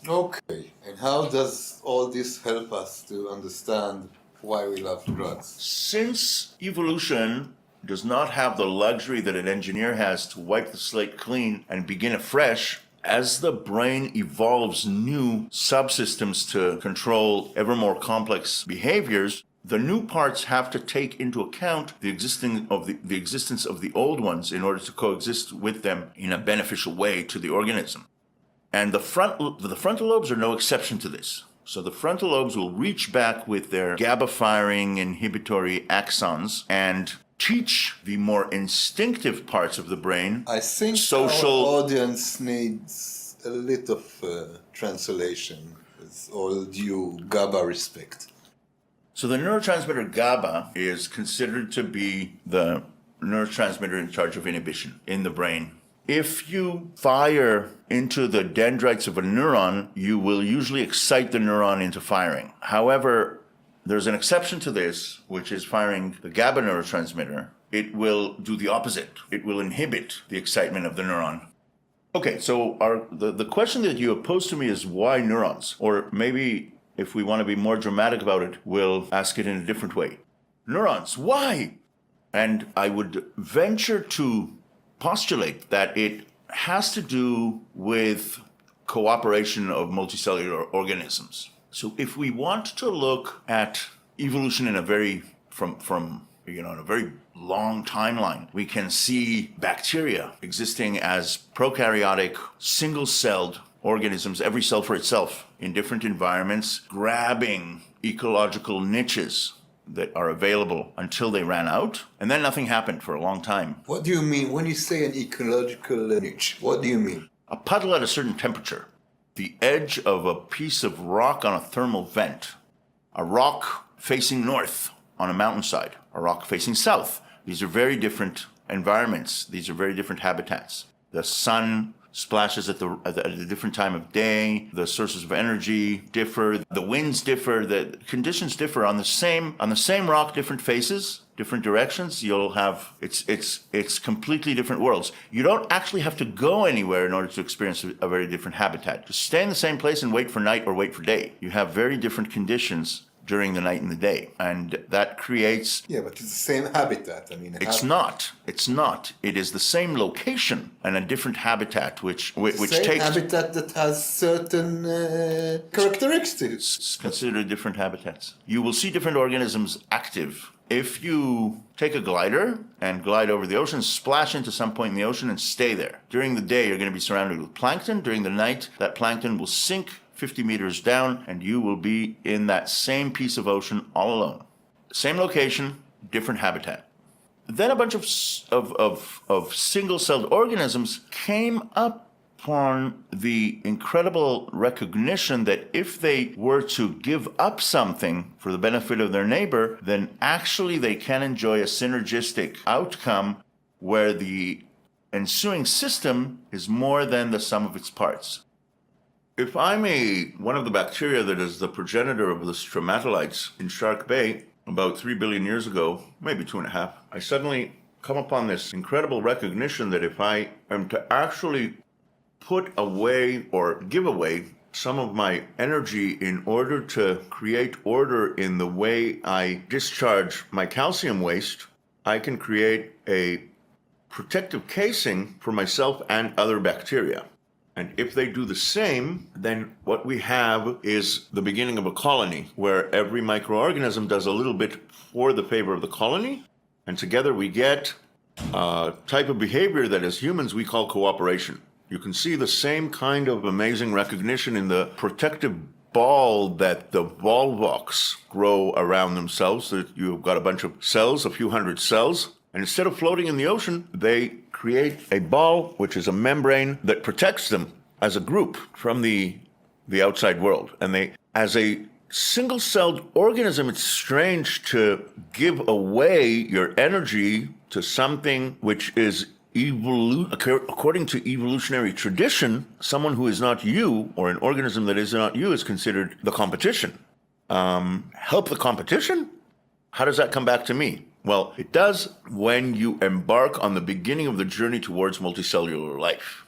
Okay, and how does all this help us to understand why we love drugs? Since evolution does not have the luxury that an engineer has to wipe the slate clean and begin afresh, as the brain evolves new subsystems to control ever more complex behaviors, the new parts have to take into account the existence of the old ones in order to coexist with them in a beneficial way to the organism. And the frontal lobes are no exception to this. So the frontal lobes will reach back with their GABA-firing inhibitory axons and teach the more instinctive parts of the brain I think social. our audience needs a little of translation with all due GABA respect. So the neurotransmitter GABA is considered to be the neurotransmitter in charge of inhibition in the brain. If you fire into the dendrites of a neuron, you will usually excite the neuron into firing. However, there's an exception to this, which is firing the GABA neurotransmitter. It will do the opposite. It will inhibit the excitement of the neuron. Okay, so the question that you have posed to me is why neurons? Or maybe if we want to be more dramatic about it, we'll ask it in a different way. Neurons, why? And I would venture to postulate that it has to do with cooperation of multicellular organisms. So if we want to look at evolution in a very in a very long timeline, we can see bacteria existing as prokaryotic, single-celled organisms, every cell for itself, in different environments, grabbing ecological niches that are available until they ran out, and then nothing happened for a long time. What do you mean when you say an ecological niche? What do you mean? A puddle at a certain temperature, the edge of a piece of rock on a thermal vent, a rock facing north on a mountainside, a rock facing south. These are very different environments. These are very different habitats. The sun splashes at a different time of day. The sources of energy differ. The winds differ. The conditions differ on the same rock. Different faces, different directions. You'll have it's completely different worlds. You don't actually have to go anywhere in order to experience a very different habitat. Just stay in the same place and wait for night or wait for day. You have very different conditions during the night and the day, and that creates. Yeah, but it's the same habitat. I mean, it's not. It is the same location and a different habitat, which same takes habitat that has certain characteristics. It's considered different habitats. You will see different organisms active. If you take a glider and glide over the ocean, splash into some point in the ocean and stay there. During the day, you're going to be surrounded with plankton. During the night, that plankton will sink 50 meters down, and you will be in that same piece of ocean all alone. Same location, different habitat. Then a bunch of single-celled organisms came upon the incredible recognition that if they were to give up something for the benefit of their neighbor, then actually they can enjoy a synergistic outcome where the ensuing system is more than the sum of its parts. If I'm one of the bacteria that is the progenitor of the stromatolites in Shark Bay about 3 billion years ago, maybe 2.5, I suddenly come upon this incredible recognition that if I am to actually put away or give away some of my energy in order to create order in the way I discharge my calcium waste, I can create a protective casing for myself and other bacteria. And if they do the same, then what we have is the beginning of a colony where every microorganism does a little bit for the favor of the colony. And together we get a type of behavior that as humans we call cooperation. You can see the same kind of amazing recognition in the protective ball that the volvox grow around themselves. So you've got a bunch of cells, a few hundred cells. And instead of floating in the ocean, they create a ball, which is a membrane that protects them as a group from the outside world. And they, as a single-celled organism, it's strange to give away your energy to something which is according to evolutionary tradition, someone who is not you, or an organism that is not you, is considered the competition. Help the competition? How does that come back to me? Well, it does when you embark on the beginning of the journey towards multicellular life.